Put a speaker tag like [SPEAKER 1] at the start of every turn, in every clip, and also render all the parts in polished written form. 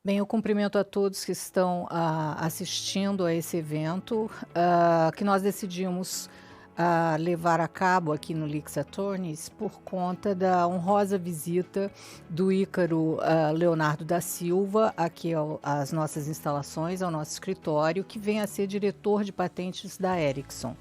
[SPEAKER 1] Bem, eu cumprimento a todos que estão assistindo a esse evento, que nós decidimos levar a cabo aqui no Lix Attorneys por conta da honrosa visita do Ícaro Leonardo da Silva aqui às nossas instalações, ao nosso escritório, que vem a ser diretor de patentes da Ericsson.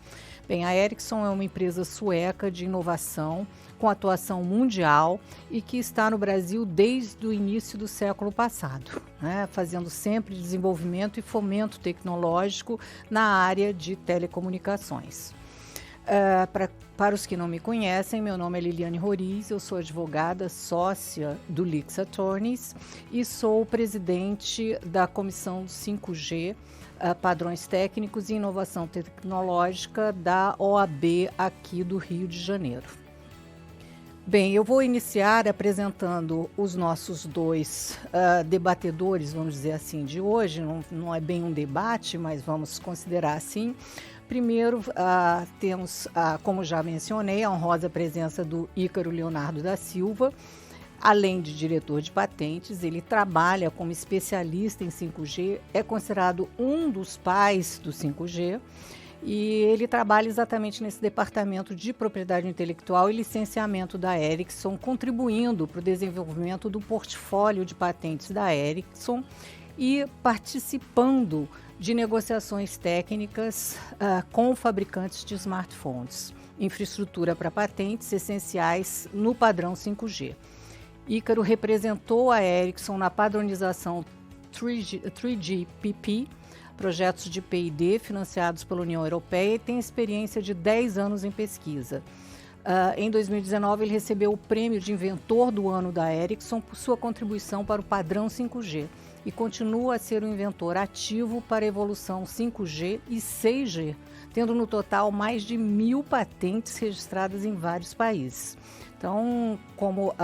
[SPEAKER 1] Bem, a Ericsson é uma empresa sueca de inovação com atuação mundial e que está no Brasil desde o início do século passado, né, fazendo sempre desenvolvimento e fomento tecnológico na área de telecomunicações. Para os que não me conhecem, meu nome é Liliane Roriz, eu sou advogada sócia do Lix Attorneys e sou presidente da Comissão 5G, Padrões Técnicos e Inovação Tecnológica da OAB aqui do Rio de Janeiro. Bem, eu vou iniciar apresentando os nossos dois debatedores, vamos dizer assim, de hoje. Não é bem um debate, mas vamos considerar assim. Primeiro, temos, como já mencionei, a honrosa presença do Ícaro Leonardo da Silva. Além de diretor de patentes, ele trabalha como especialista em 5G, é considerado um dos pais do 5G, e ele trabalha exatamente nesse departamento de propriedade intelectual e licenciamento da Ericsson, contribuindo para o desenvolvimento do portfólio de patentes da Ericsson e participando de negociações técnicas com fabricantes de smartphones, infraestrutura para patentes essenciais no padrão 5G. Ícaro representou a Ericsson na padronização 3GPP, projetos de P&D financiados pela União Europeia, e tem experiência de 10 anos em pesquisa. Em 2019, ele recebeu o prêmio de inventor do ano da Ericsson por sua contribuição para o padrão 5G e continua a ser um inventor ativo para a evolução 5G e 6G, tendo no total mais de 1.000 patentes registradas em vários países. Então, como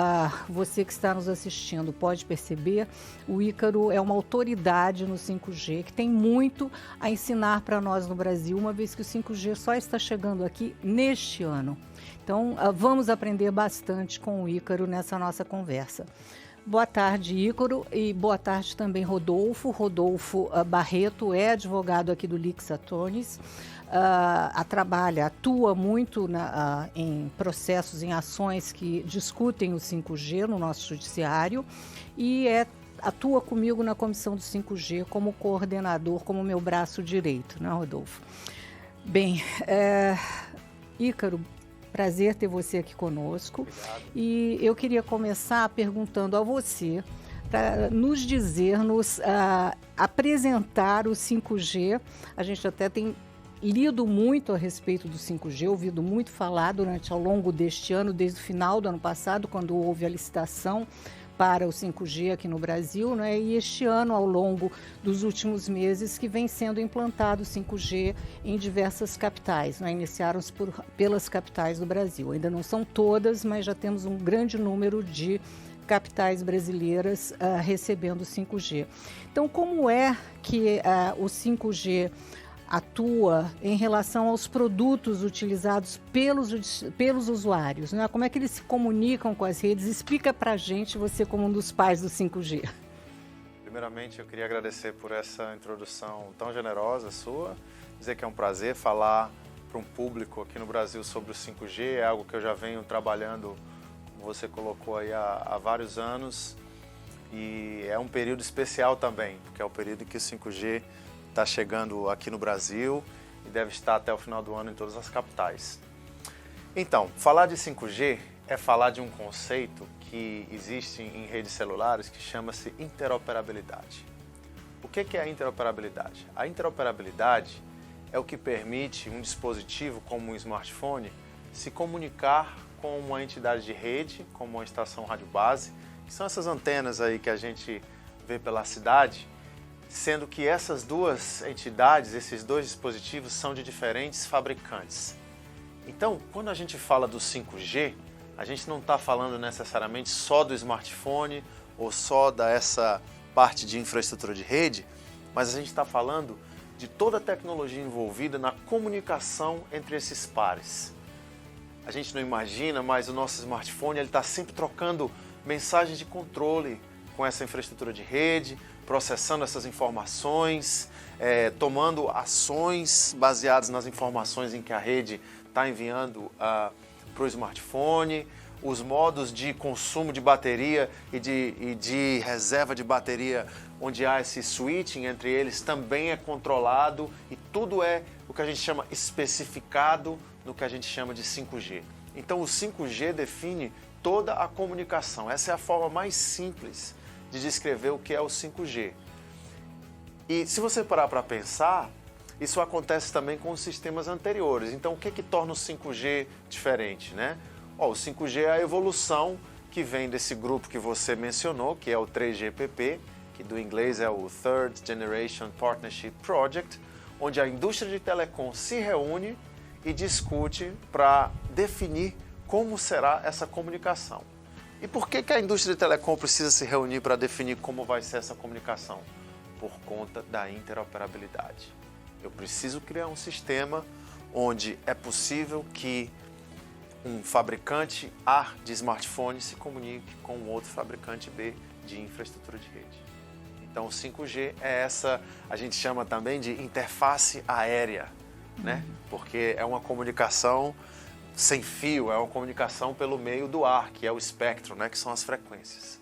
[SPEAKER 1] você que está nos assistindo pode perceber, o Ícaro é uma autoridade no 5G que tem muito a ensinar para nós no Brasil, uma vez que o 5G só está chegando aqui neste ano. Então, vamos aprender bastante com o Ícaro nessa nossa conversa. Boa tarde, Ícaro, e boa tarde também, Rodolfo. Rodolfo Barreto é advogado aqui do Lix Attorneys. Atua muito em processos, em ações que discutem o 5G no nosso judiciário e atua comigo na comissão do 5G como coordenador, como meu braço direito, né, Rodolfo? Bem, Ícaro, prazer ter você aqui conosco.
[SPEAKER 2] Obrigado.
[SPEAKER 1] E eu queria começar perguntando a você para nos apresentar o 5G. A gente até tem lido muito a respeito do 5G, ouvido muito falar ao longo deste ano, desde o final do ano passado, quando houve a licitação para o 5G aqui no Brasil, né? E este ano, ao longo dos últimos meses, que vem sendo implantado o 5G em diversas capitais, né? Iniciaram-se pelas capitais do Brasil. Ainda não são todas, mas já temos um grande número de capitais brasileiras recebendo o 5G. Então, como é que o 5G atua em relação aos produtos utilizados pelos usuários, né? Como é que eles se comunicam com as redes? Explica para a gente, você como um dos pais do 5G.
[SPEAKER 2] Primeiramente, eu queria agradecer por essa introdução tão generosa sua, dizer que é um prazer falar para um público aqui no Brasil sobre o 5G, é algo que eu já venho trabalhando, como você colocou aí, há vários anos, e é um período especial também, porque é o período que o 5G está chegando aqui no Brasil e deve estar até o final do ano em todas as capitais. Então, falar de 5G é falar de um conceito que existe em redes celulares que chama-se interoperabilidade. O que é a interoperabilidade? A interoperabilidade é o que permite um dispositivo como um smartphone se comunicar com uma entidade de rede, como uma estação rádio base, que são essas antenas aí que a gente vê pela cidade, sendo que essas duas entidades, esses dois dispositivos, são de diferentes fabricantes. Então, quando a gente fala do 5G, a gente não está falando necessariamente só do smartphone ou só dessa parte de infraestrutura de rede, mas a gente está falando de toda a tecnologia envolvida na comunicação entre esses pares. A gente não imagina, mas o nosso smartphone está sempre trocando mensagens de controle com essa infraestrutura de rede, processando essas informações, tomando ações baseadas nas informações em que a rede está enviando para o smartphone, os modos de consumo de bateria e de reserva de bateria, onde há esse switching entre eles, também é controlado e tudo é o que a gente chama especificado no que a gente chama de 5G. Então o 5G define toda a comunicação. Essa é a forma mais simples de descrever o que é o 5G. E se você parar para pensar, isso acontece também com os sistemas anteriores. Então o que torna o 5G diferente, né? O 5G é a evolução que vem desse grupo que você mencionou, que é o 3GPP, que do inglês é o Third Generation Partnership Project, onde a indústria de telecom se reúne e discute para definir como será essa comunicação. E por que a indústria de telecom precisa se reunir para definir como vai ser essa comunicação? Por conta da interoperabilidade. Eu preciso criar um sistema onde é possível que um fabricante A de smartphone se comunique com um outro fabricante B de infraestrutura de rede. Então o 5G é essa, a gente chama também de interface aérea, né? Porque é uma comunicação sem fio, é uma comunicação pelo meio do ar, que é o espectro, né? Que são as frequências.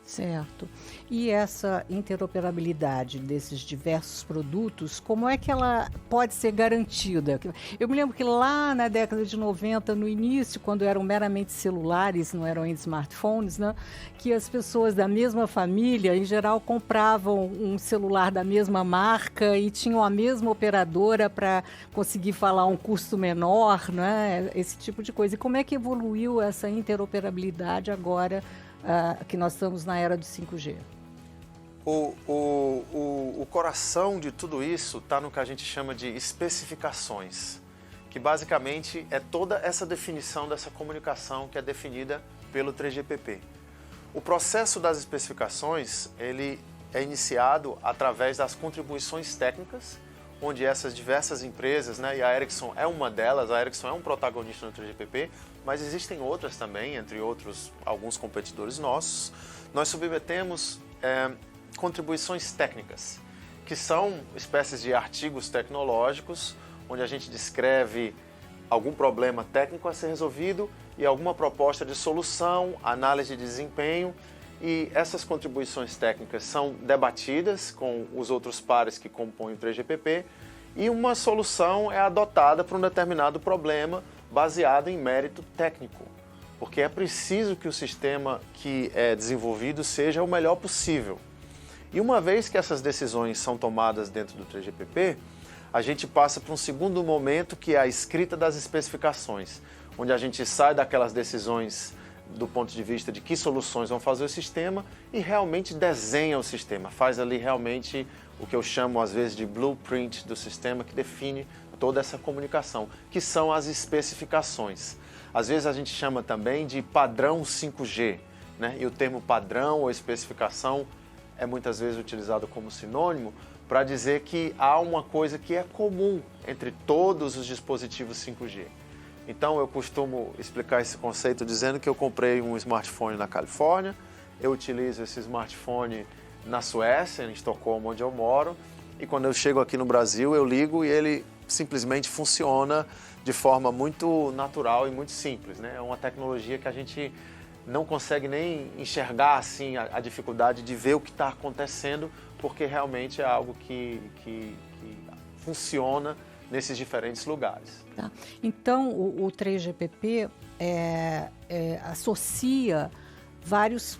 [SPEAKER 1] Certo. E essa interoperabilidade desses diversos produtos, como é que ela pode ser garantida? Eu me lembro que lá na década de 90, no início, quando eram meramente celulares, não eram ainda smartphones, né, que as pessoas da mesma família, em geral, compravam um celular da mesma marca e tinham a mesma operadora para conseguir falar um custo menor, né, esse tipo de coisa. E como é que evoluiu essa interoperabilidade agora, que nós estamos na era do 5G?
[SPEAKER 2] O coração de tudo isso está no que a gente chama de especificações, que basicamente é toda essa definição dessa comunicação que é definida pelo 3GPP. O processo das especificações ele é iniciado através das contribuições técnicas, onde essas diversas empresas, né, e a Ericsson é uma delas, a Ericsson é um protagonista no 3GPP, mas existem outras também, entre outros alguns competidores nossos. Nós submetemos contribuições técnicas, que são espécies de artigos tecnológicos, onde a gente descreve algum problema técnico a ser resolvido e alguma proposta de solução, análise de desempenho, e essas contribuições técnicas são debatidas com os outros pares que compõem o 3GPP e uma solução é adotada para um determinado problema baseado em mérito técnico, porque é preciso que o sistema que é desenvolvido seja o melhor possível. E uma vez que essas decisões são tomadas dentro do 3GPP, a gente passa para um segundo momento, que é a escrita das especificações, onde a gente sai daquelas decisões do ponto de vista de que soluções vão fazer o sistema e realmente desenha o sistema, faz ali realmente o que eu chamo às vezes de blueprint do sistema, que define toda essa comunicação, que são as especificações. Às vezes a gente chama também de padrão 5G, né? E o termo padrão ou especificação é muitas vezes utilizado como sinônimo para dizer que há uma coisa que é comum entre todos os dispositivos 5G. Então eu costumo explicar esse conceito dizendo que eu comprei um smartphone na Califórnia, eu utilizo esse smartphone na Suécia, em Estocolmo, onde eu moro, e quando eu chego aqui no Brasil eu ligo e ele simplesmente funciona de forma muito natural e muito simples, né? É uma tecnologia que a gente não consegue nem enxergar assim a dificuldade de ver o que está acontecendo, porque realmente é algo que funciona nesses diferentes lugares.
[SPEAKER 1] Tá. Então, o 3GPP associa vários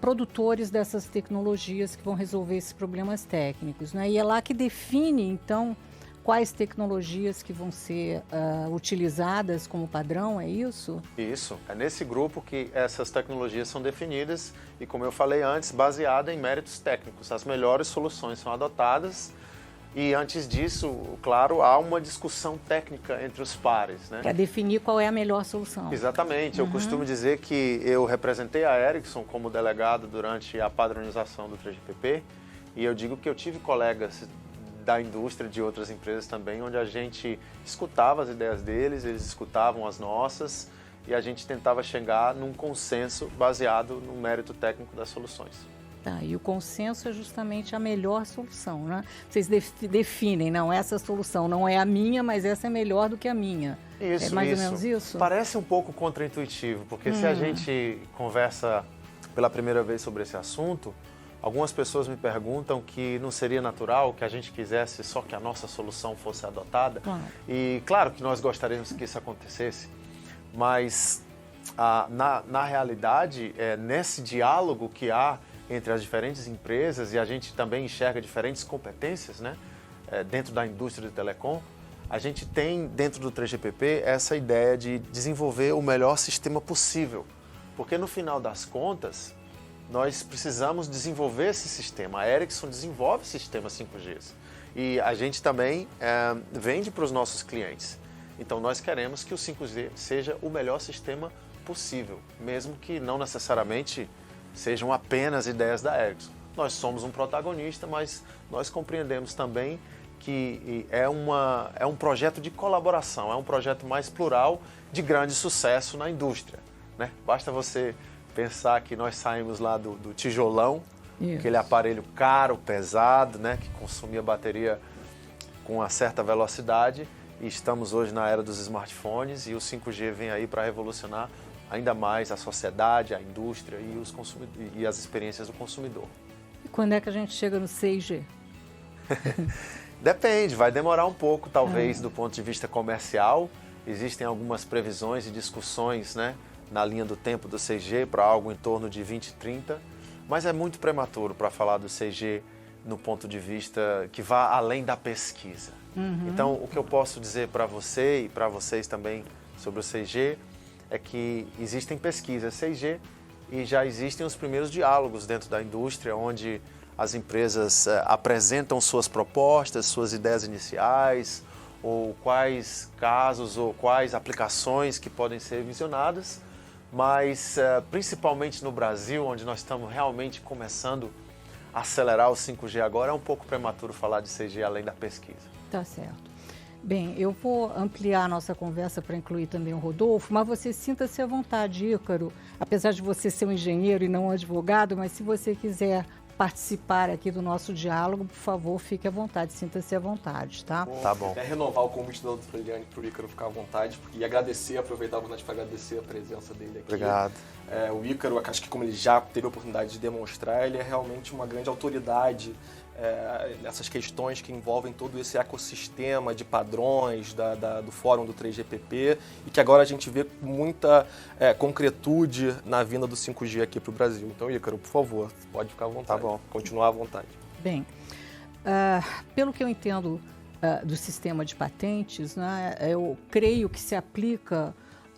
[SPEAKER 1] produtores dessas tecnologias que vão resolver esses problemas técnicos, né? E é lá que define, então, quais tecnologias que vão ser utilizadas como padrão, é isso?
[SPEAKER 2] Isso, é nesse grupo que essas tecnologias são definidas e, como eu falei antes, baseada em méritos técnicos. As melhores soluções são adotadas e, antes disso, claro, há uma discussão técnica entre os pares, né?
[SPEAKER 1] Para definir qual é a melhor solução.
[SPEAKER 2] Exatamente. Eu costumo dizer que eu representei a Ericsson como delegado durante a padronização do 3GPP e eu digo que eu tive colegas da indústria, de outras empresas também, onde a gente escutava as ideias deles, eles escutavam as nossas e a gente tentava chegar num consenso baseado no mérito técnico das soluções.
[SPEAKER 1] Tá, e o consenso é justamente a melhor solução, né? Vocês definem, não, essa solução não é a minha, mas essa é melhor do que a minha.
[SPEAKER 2] Isso,
[SPEAKER 1] é mais ou menos isso?
[SPEAKER 2] Parece um pouco contraintuitivo, porque se a gente conversa pela primeira vez sobre esse assunto, algumas pessoas me perguntam que não seria natural que a gente quisesse só que a nossa solução fosse adotada.
[SPEAKER 1] Claro.
[SPEAKER 2] E claro que nós gostaríamos que isso acontecesse, mas na realidade, nesse diálogo que há entre as diferentes empresas, e a gente também enxerga diferentes competências, né, dentro da indústria de telecom, a gente tem dentro do 3GPP essa ideia de desenvolver o melhor sistema possível, porque no final das contas, nós precisamos desenvolver esse sistema. A Ericsson desenvolve sistemas 5G e a gente também vende para os nossos clientes. Então nós queremos que o 5G seja o melhor sistema possível, mesmo que não necessariamente sejam apenas ideias da Ericsson. Nós somos um protagonista, mas nós compreendemos também que é um projeto de colaboração, é um projeto mais plural de grande sucesso na indústria, né? Basta você pensar que nós saímos lá do tijolão, aquele aparelho caro, pesado, né, que consumia bateria com uma certa velocidade, e estamos hoje na era dos smartphones, e o 5G vem aí para revolucionar ainda mais a sociedade, a indústria e as experiências do consumidor.
[SPEAKER 1] E quando é que a gente chega no 6G?
[SPEAKER 2] Depende, vai demorar um pouco, talvez, do ponto de vista comercial. Existem algumas previsões e discussões, né, na linha do tempo do 6G para algo em torno de 2030, mas é muito prematuro para falar do 6G no ponto de vista que vá além da pesquisa. Então, o que eu posso dizer para você e para vocês também sobre o 6G é que existem pesquisas 6G e já existem os primeiros diálogos dentro da indústria, onde as empresas apresentam suas propostas, suas ideias iniciais, ou quais casos ou quais aplicações que podem ser visionadas, mas principalmente no Brasil, onde nós estamos realmente começando a acelerar o 5G agora, é um pouco prematuro falar de 6G além da pesquisa.
[SPEAKER 1] Tá certo. Bem, eu vou ampliar a nossa conversa para incluir também o Rodolfo, mas você sinta-se à vontade, Ícaro, apesar de você ser um engenheiro e não um advogado, mas se você quiser participar aqui do nosso diálogo, por favor, fique à vontade, sinta-se à vontade, tá?
[SPEAKER 2] Tá bom.
[SPEAKER 3] É renovar o convite da doutora Eliane para o Ícaro ficar à vontade, e agradecer, aproveitar a oportunidade para agradecer a presença dele aqui.
[SPEAKER 2] Obrigado.
[SPEAKER 3] O Ícaro, acho que como ele já teve a oportunidade de demonstrar, ele é realmente uma grande autoridade nessas questões que envolvem todo esse ecossistema de padrões do Fórum do 3GPP, e que agora a gente vê com muita concretude na vinda do 5G aqui para o Brasil. Então, Ícaro, por favor, pode ficar à vontade.
[SPEAKER 2] Tá bom.
[SPEAKER 3] Continuar à vontade.
[SPEAKER 1] Bem, pelo que eu entendo do sistema de patentes, né, eu creio que se aplica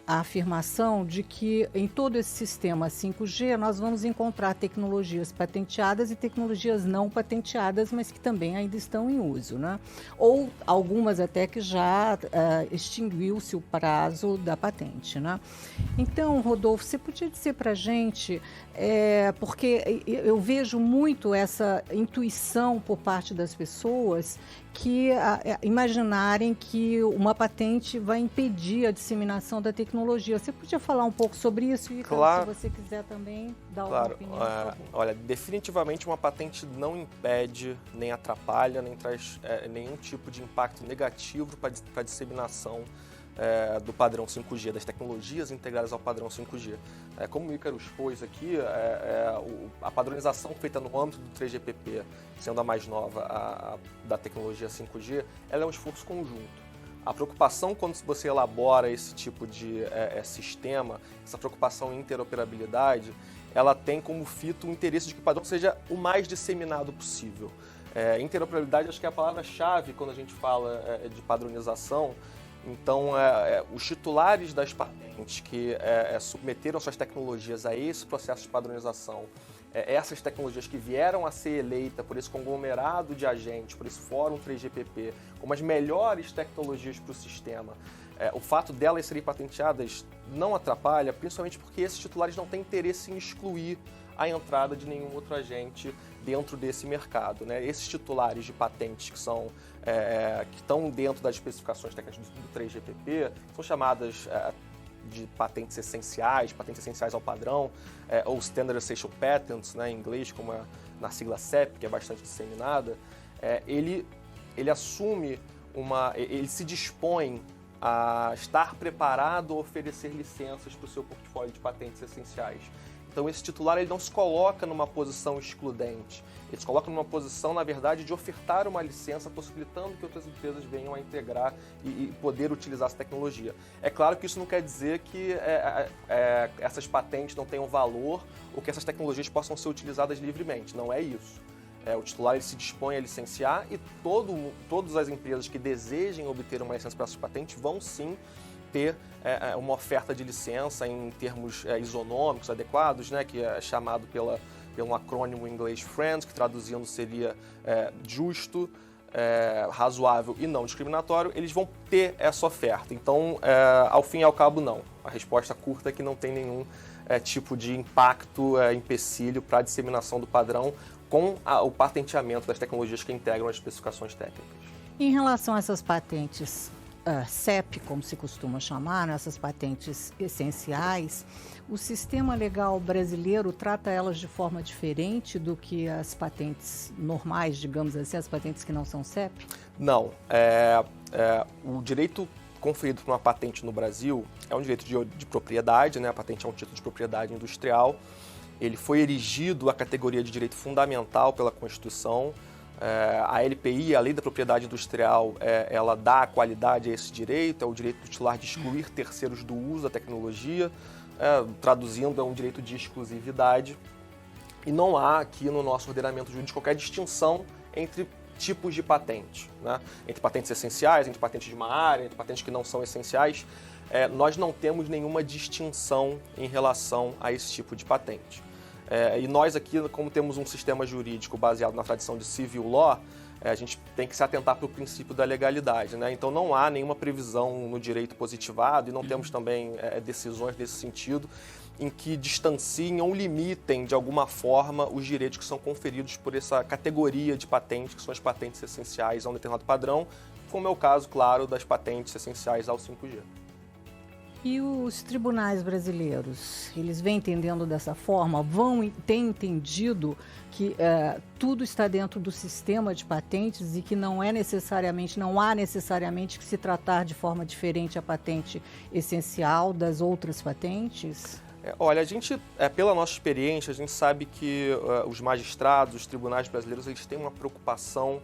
[SPEAKER 1] a afirmação de que em todo esse sistema 5G nós vamos encontrar tecnologias patenteadas e tecnologias não patenteadas, mas que também ainda estão em uso, né? Ou algumas até que já extinguiu-se o prazo da patente, né? Então, Rodolfo, você podia dizer para a gente, porque eu vejo muito essa intuição por parte das pessoas que imaginarem que uma patente vai impedir a disseminação da tecnologia. Você podia falar um pouco sobre isso? E
[SPEAKER 3] claro.
[SPEAKER 1] Se você quiser também dar
[SPEAKER 3] Claro.
[SPEAKER 1] uma opinião, por favor.
[SPEAKER 3] Olha, definitivamente uma patente não impede, nem atrapalha, nem traz nenhum tipo de impacto negativo para a disseminação do padrão 5G, das tecnologias integradas ao padrão 5G. Como o Ícaro expôs aqui, a padronização feita no âmbito do 3GPP, sendo a mais nova da tecnologia 5G, ela é um esforço conjunto. A preocupação quando você elabora esse tipo de sistema, essa preocupação em interoperabilidade, ela tem como fito o interesse de que o padrão seja o mais disseminado possível. Interoperabilidade acho que é a palavra-chave quando a gente fala de padronização. Então, os titulares das patentes que submeteram suas tecnologias a esse processo de padronização, essas tecnologias que vieram a ser eleitas por esse conglomerado de agentes, por esse Fórum 3GPP, como as melhores tecnologias para o sistema, o fato delas serem patenteadas não atrapalha, principalmente porque esses titulares não têm interesse em excluir a entrada de nenhum outro agente dentro desse mercado, né? Esses titulares de patentes que são que estão dentro das especificações técnicas do 3GPP são chamadas de patentes essenciais ao padrão, ou Standard Essential Patents, né, em inglês, como na sigla CEP, que é bastante disseminada. Ele assume ele se dispõe a estar preparado a oferecer licenças para o seu portfólio de patentes essenciais. Então, esse titular ele não se coloca numa posição excludente, ele se coloca numa posição, na verdade, de ofertar uma licença, possibilitando que outras empresas venham a integrar e poder utilizar essa tecnologia. É claro que isso não quer dizer que essas patentes não tenham valor ou que essas tecnologias possam ser utilizadas livremente, não é isso. O titular ele se dispõe a licenciar e todas as empresas que desejem obter uma licença para essas patentes vão sim ter uma oferta de licença em termos isonômicos adequados, né, que é chamado pelo acrônimo em inglês FRIEND, que traduzindo seria justo, razoável e não discriminatório. Eles vão ter essa oferta. Então, ao fim e ao cabo, não. A resposta curta é que não tem nenhum tipo de impacto, empecilho para a disseminação do padrão com o patenteamento das tecnologias que integram as especificações técnicas.
[SPEAKER 1] Em relação a essas patentes CEP, como se costuma chamar, né, essas patentes essenciais, o sistema legal brasileiro trata elas de forma diferente do que as patentes normais, digamos assim, as patentes que não são CEP?
[SPEAKER 3] Não. O direito conferido por uma patente no Brasil é um direito de propriedade, né? A patente é um título de propriedade industrial. Ele foi erigido à categoria de direito fundamental pela Constituição. A LPI, a Lei da Propriedade Industrial, ela dá qualidade a esse direito, é o direito do titular de excluir terceiros do uso da tecnologia, traduzindo, é um direito de exclusividade. E não há aqui no nosso ordenamento jurídico qualquer distinção entre tipos de patente, né? Entre patentes essenciais, entre patentes de uma área, entre patentes que não são essenciais. Nós não temos nenhuma distinção em relação a esse tipo de patente. E nós aqui, como temos um sistema jurídico baseado na tradição de civil law, a gente tem que se atentar para o princípio da legalidade, né? Então não há nenhuma previsão no direito positivado e não temos também decisões nesse sentido em que distanciem ou limitem de alguma forma os direitos que são conferidos por essa categoria de patentes, que são as patentes essenciais a um determinado padrão, como é o caso, claro, das patentes essenciais ao 5G.
[SPEAKER 1] E os tribunais brasileiros, eles vêm entendendo dessa forma? Têm entendido que tudo está dentro do sistema de patentes e que não há necessariamente que se tratar de forma diferente a patente essencial das outras patentes?
[SPEAKER 3] Olha, a gente, pela nossa experiência, a gente sabe que os magistrados, os tribunais brasileiros, eles têm uma preocupação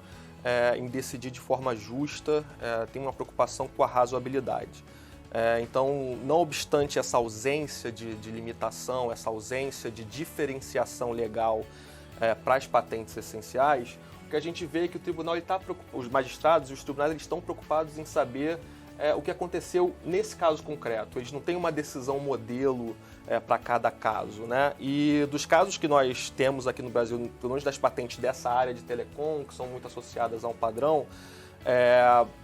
[SPEAKER 3] em decidir de forma justa, têm uma preocupação com a razoabilidade. Então, não obstante essa ausência de limitação, essa ausência de diferenciação legal para as patentes essenciais, o que a gente vê é que o tribunal, os magistrados e os tribunais eles estão preocupados em saber o que aconteceu nesse caso concreto. Eles não têm uma decisão modelo para cada caso, né? E dos casos que nós temos aqui no Brasil, pelo menos das patentes dessa área de telecom, que são muito associadas a um padrão,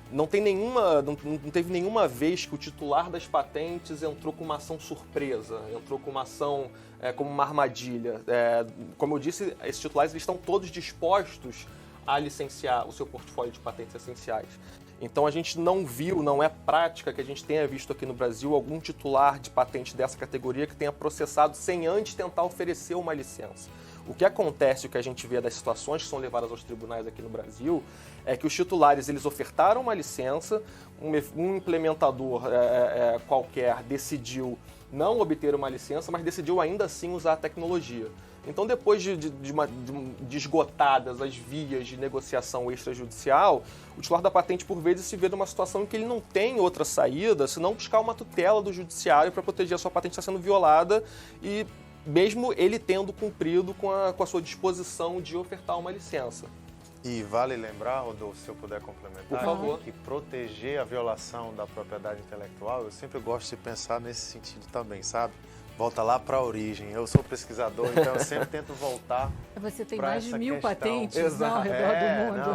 [SPEAKER 3] não teve nenhuma vez que o titular das patentes entrou com uma ação surpresa, entrou com uma ação como uma armadilha. Como eu disse, esses titulares eles estão todos dispostos a licenciar o seu portfólio de patentes essenciais. Então a gente não é prática que a gente tenha visto aqui no Brasil algum titular de patente dessa categoria que tenha processado sem antes tentar oferecer uma licença. O que acontece, o que a gente vê das situações que são levadas aos tribunais aqui no Brasil, é que os titulares eles ofertaram uma licença, um implementador qualquer decidiu não obter uma licença, mas decidiu ainda assim usar a tecnologia. Então, depois de esgotadas as vias de negociação extrajudicial, o titular da patente, por vezes, se vê numa situação em que ele não tem outra saída, senão buscar uma tutela do judiciário para proteger a sua patente que está sendo violada e mesmo ele tendo cumprido com a sua disposição de ofertar uma licença.
[SPEAKER 2] E vale lembrar, Rodolfo, se eu puder complementar,
[SPEAKER 3] por favor,
[SPEAKER 2] que proteger a violação da propriedade intelectual, eu sempre gosto de pensar nesse sentido também, sabe? Volta lá para a origem. Eu sou pesquisador, então eu sempre tento voltar.
[SPEAKER 1] Você tem mais de 1000
[SPEAKER 2] questão.
[SPEAKER 1] patentes ao redor do mundo.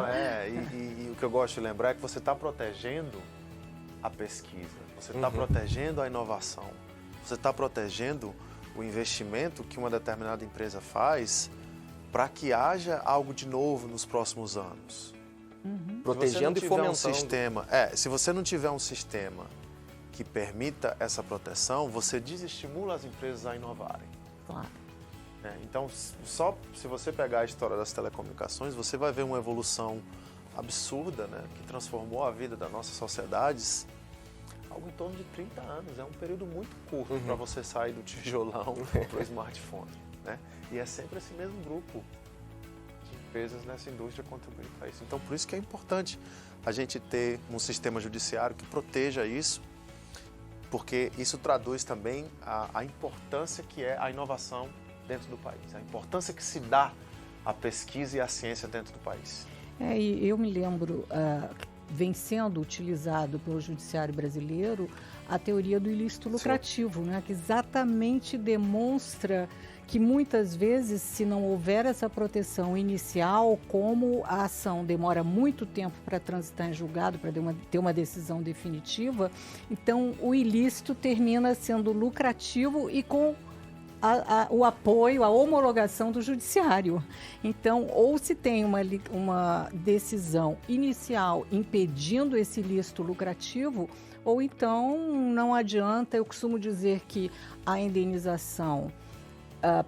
[SPEAKER 2] E o que eu gosto de lembrar é que você está protegendo a pesquisa, você está protegendo a inovação, você está protegendo o investimento que uma determinada empresa faz para que haja algo de novo nos próximos anos.
[SPEAKER 3] Protegendo e fomentando.
[SPEAKER 2] Se você não tiver um sistema que permita essa proteção, você desestimula as empresas a inovarem.
[SPEAKER 1] Claro.
[SPEAKER 2] Então, só se você pegar a história das telecomunicações, você vai ver uma evolução absurda, né, que transformou a vida das nossas sociedades, algo em torno de 30 anos. É um período muito curto para você sair do tijolão para o smartphone. Né? E é sempre esse mesmo grupo de empresas nessa indústria contribuindo para isso. Então, por isso que é importante a gente ter um sistema judiciário que proteja isso, porque isso traduz também a importância que é a inovação dentro do país, a importância que se dá à pesquisa e à ciência dentro do país.
[SPEAKER 1] E eu me lembro, vem sendo utilizado pelo judiciário brasileiro a teoria do ilícito lucrativo, né, que exatamente demonstra que muitas vezes, se não houver essa proteção inicial, como a ação demora muito tempo para transitar em julgado, para ter uma decisão definitiva, então o ilícito termina sendo lucrativo e com o apoio, a homologação do judiciário. Então, ou se tem uma decisão inicial impedindo esse ilícito lucrativo, ou então não adianta. Eu costumo dizer que a indenização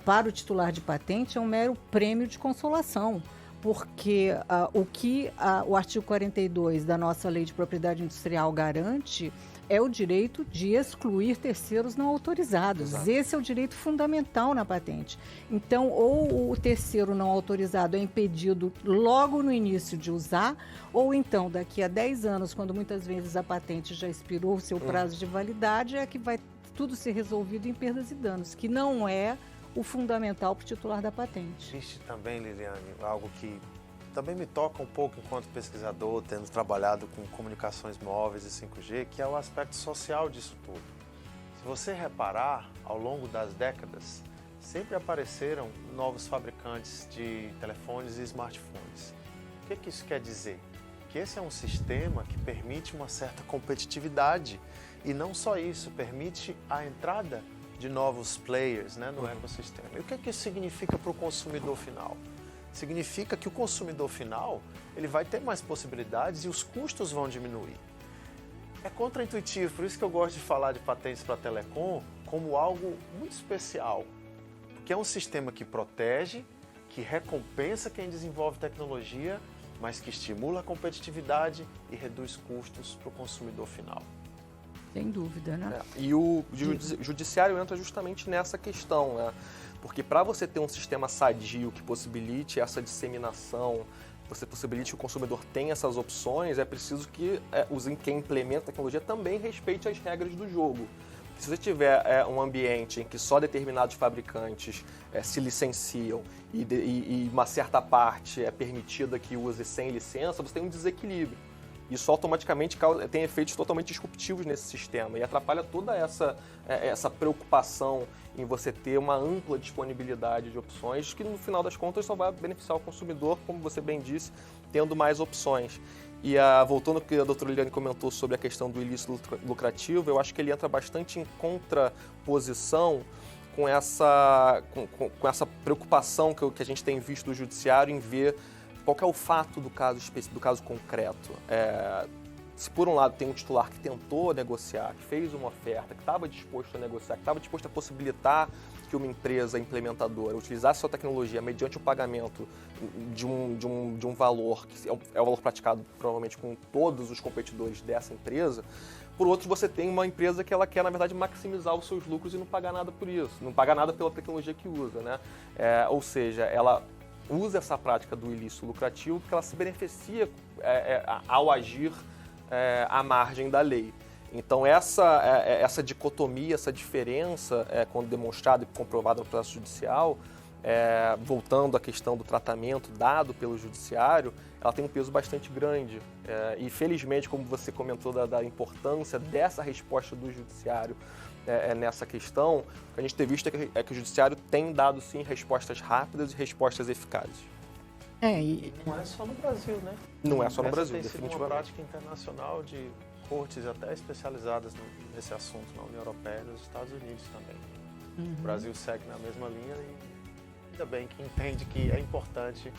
[SPEAKER 1] para o titular de patente é um mero prêmio de consolação, porque o que o artigo 42 da nossa Lei de Propriedade Industrial garante é o direito de excluir terceiros não autorizados. Exato. Esse é o direito fundamental na patente. Então, ou o terceiro não autorizado é impedido logo no início de usar, ou então, daqui a 10 anos, quando muitas vezes a patente já expirou o seu prazo de validade, é que vai tudo ser resolvido em perdas e danos, que não é o fundamental para o titular da patente.
[SPEAKER 2] Existe também, Liliane, algo que também me toca um pouco enquanto pesquisador, tendo trabalhado com comunicações móveis e 5G, que é o aspecto social disso tudo. Se você reparar, ao longo das décadas, sempre apareceram novos fabricantes de telefones e smartphones. O que isso quer dizer? Que esse é um sistema que permite uma certa competitividade e não só isso, permite a entrada de novos players, né, no ecossistema. E o que isso significa para o consumidor final? Significa que o consumidor final ele vai ter mais possibilidades e os custos vão diminuir. É contraintuitivo, por isso que eu gosto de falar de patentes para telecom como algo muito especial, porque é um sistema que protege, que recompensa quem desenvolve tecnologia, mas que estimula a competitividade e reduz custos para o consumidor final.
[SPEAKER 1] Sem dúvida, né?
[SPEAKER 3] E o judiciário entra justamente nessa questão, né? Porque para você ter um sistema sadio que possibilite essa disseminação, você possibilite que o consumidor tenha essas opções, é preciso que quem implementa a tecnologia também respeite as regras do jogo. Se você tiver um ambiente em que só determinados fabricantes se licenciam e uma certa parte é permitida que use sem licença, você tem um desequilíbrio. Isso automaticamente tem efeitos totalmente disruptivos nesse sistema e atrapalha toda essa preocupação em você ter uma ampla disponibilidade de opções que, no final das contas, só vai beneficiar o consumidor, como você bem disse, tendo mais opções. E voltando ao que a doutora Liliane comentou sobre a questão do ilícito lucrativo, eu acho que ele entra bastante em contraposição com essa preocupação que a gente tem visto do judiciário em ver qual que é o fato do caso concreto. Se por um lado tem um titular que tentou negociar, que fez uma oferta, que estava disposto a negociar, que estava disposto a possibilitar que uma empresa implementadora utilizasse sua tecnologia mediante o pagamento de um valor, que é o valor praticado provavelmente com todos os competidores dessa empresa, por outro você tem uma empresa que ela quer, na verdade, maximizar os seus lucros e não pagar nada por isso, não pagar nada pela tecnologia que usa, né? Ou seja, ela usa essa prática do ilícito lucrativo porque ela se beneficia ao agir à margem da lei. Então essa dicotomia, essa diferença, quando demonstrada e comprovada no processo judicial, voltando à questão do tratamento dado pelo judiciário, ela tem um peso bastante grande. E felizmente, como você comentou da importância dessa resposta do judiciário nessa questão, o que a gente tem visto é que o judiciário tem dado, sim, respostas rápidas e respostas eficazes.
[SPEAKER 2] E não é só no Brasil, né?
[SPEAKER 3] Não é só no Brasil,
[SPEAKER 2] definitivamente. Tem sido uma prática internacional de cortes até especializadas nesse assunto na União Europeia e nos Estados Unidos também. O Brasil segue na mesma linha ainda bem que entende que é importante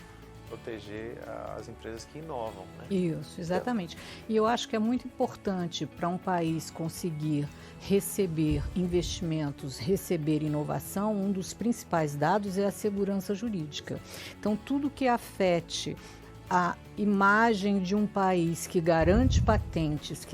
[SPEAKER 2] proteger as empresas que inovam, né?
[SPEAKER 1] Isso, exatamente. E eu acho que é muito importante para um país conseguir receber investimentos, receber inovação, um dos principais dados é a segurança jurídica. Então, tudo que afete a imagem de um país que garante patentes,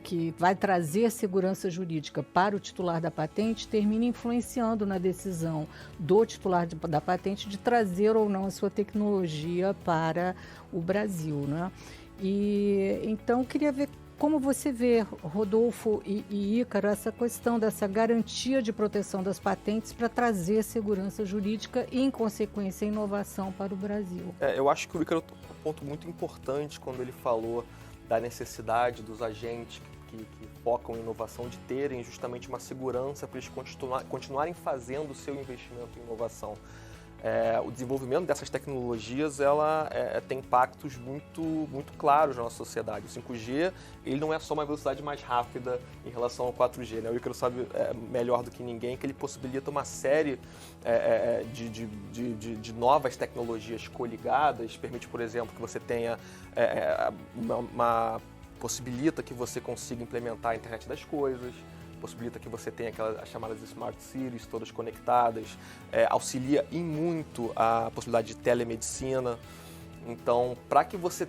[SPEAKER 1] que vai trazer segurança jurídica para o titular da patente, termina influenciando na decisão do titular da patente de trazer ou não a sua tecnologia para o Brasil, né? E então queria ver como você vê, Rodolfo e Ícaro, essa questão dessa garantia de proteção das patentes para trazer segurança jurídica e, em consequência, inovação para o Brasil.
[SPEAKER 3] Eu acho que o Ícaro tocou um ponto muito importante quando ele falou da necessidade dos agentes que focam em inovação de terem justamente uma segurança para eles continuarem fazendo o seu investimento em inovação. O desenvolvimento dessas tecnologias tem impactos muito claros na nossa sociedade. O 5G ele não é só uma velocidade mais rápida em relação ao 4G. Né? O Ícaro sabe melhor do que ninguém que ele possibilita uma série de novas tecnologias coligadas. Permite, por exemplo, que você tenha possibilita que você consiga implementar a internet das coisas, possibilita que você tenha as chamadas Smart Cities, todas conectadas, auxilia em muito a possibilidade de telemedicina. Então, para que você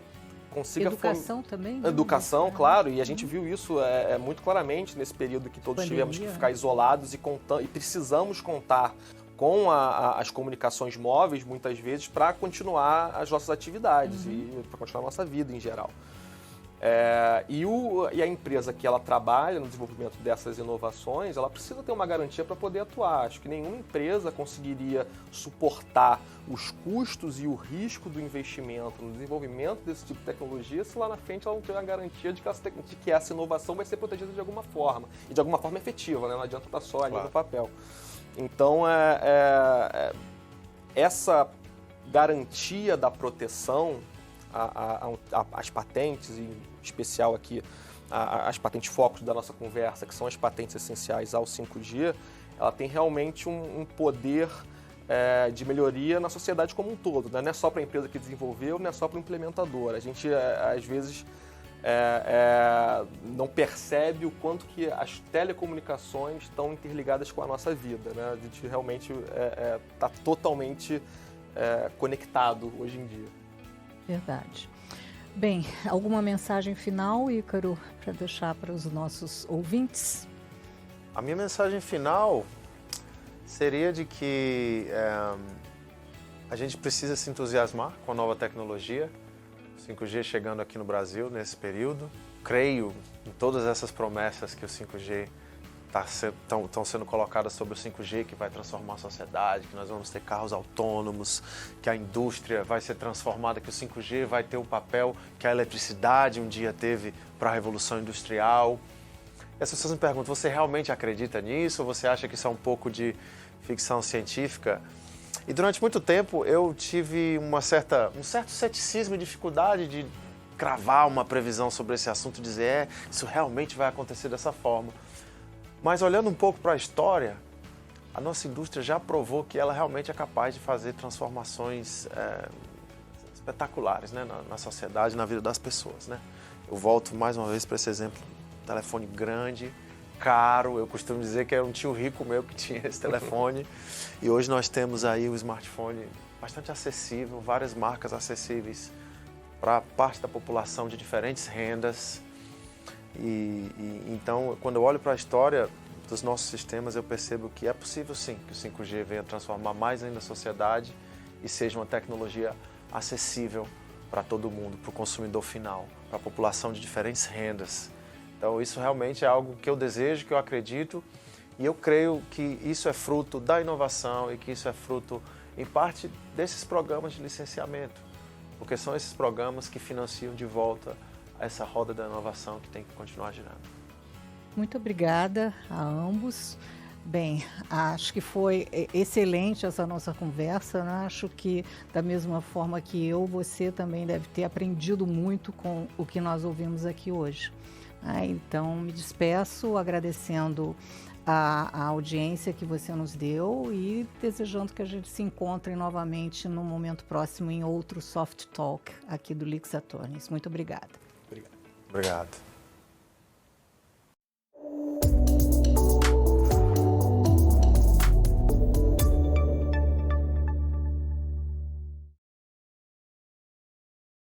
[SPEAKER 3] consiga...
[SPEAKER 1] Educação também? Né?
[SPEAKER 3] Educação, claro, e a gente viu isso muito claramente nesse período que todos tivemos que ficar isolados e precisamos contar com as comunicações móveis, muitas vezes, para continuar as nossas atividades e para continuar a nossa vida em geral. E a empresa que ela trabalha no desenvolvimento dessas inovações, ela precisa ter uma garantia para poder atuar. Acho que nenhuma empresa conseguiria suportar os custos e o risco do investimento no desenvolvimento desse tipo de tecnologia se lá na frente ela não tiver a garantia de que essa inovação vai ser protegida de alguma forma, e de alguma forma efetiva, né? Não adianta estar só ali no papel. Então, essa garantia da proteção as patentes, em especial aqui as patentes focos da nossa conversa, que são as patentes essenciais ao 5G, ela tem realmente um poder de melhoria na sociedade como um todo, né? Não é só para a empresa que desenvolveu, não é só para o implementador. A gente, às vezes, não percebe o quanto que as telecomunicações estão interligadas com a nossa vida, né? A gente realmente está totalmente conectado hoje em dia.
[SPEAKER 1] Verdade. Bem, alguma mensagem final, Ícaro, para deixar para os nossos ouvintes?
[SPEAKER 2] A minha mensagem final seria de que a gente precisa se entusiasmar com a nova tecnologia, 5G chegando aqui no Brasil nesse período. Creio em todas essas promessas que o 5G estão sendo colocadas sobre o 5G, que vai transformar a sociedade, que nós vamos ter carros autônomos, que a indústria vai ser transformada, que o 5G vai ter o papel que a eletricidade um dia teve para a Revolução Industrial. E as pessoas me perguntam, você realmente acredita nisso ou você acha que isso é um pouco de ficção científica? E durante muito tempo eu tive um certo ceticismo e dificuldade de cravar uma previsão sobre esse assunto e dizer, isso realmente vai acontecer dessa forma. Mas olhando um pouco para a história, a nossa indústria já provou que ela realmente é capaz de fazer transformações espetaculares, né, na sociedade, na vida das pessoas, né? Eu volto mais uma vez para esse exemplo, telefone grande, caro, eu costumo dizer que era um tio rico meu que tinha esse telefone, e hoje nós temos aí um smartphone bastante acessível, várias marcas acessíveis para parte da população de diferentes rendas. Então, quando eu olho para a história dos nossos sistemas, eu percebo que é possível sim que o 5G venha transformar mais ainda a sociedade e seja uma tecnologia acessível para todo mundo, para o consumidor final, para a população de diferentes rendas. Então, isso realmente é algo que eu desejo, que eu acredito, e eu creio que isso é fruto da inovação e que isso é fruto, em parte, desses programas de licenciamento, porque são esses programas que financiam de volta essa roda da inovação que tem que continuar girando.
[SPEAKER 1] Muito obrigada a ambos. Bem, acho que foi excelente essa nossa conversa, né? Acho que da mesma forma que você também deve ter aprendido muito com o que nós ouvimos aqui hoje. Então, me despeço agradecendo a audiência que você nos deu e desejando que a gente se encontre novamente no momento próximo em outro Soft Talk aqui do Leaks Attorneys. Muito obrigada.
[SPEAKER 3] Obrigado.
[SPEAKER 2] Obrigado.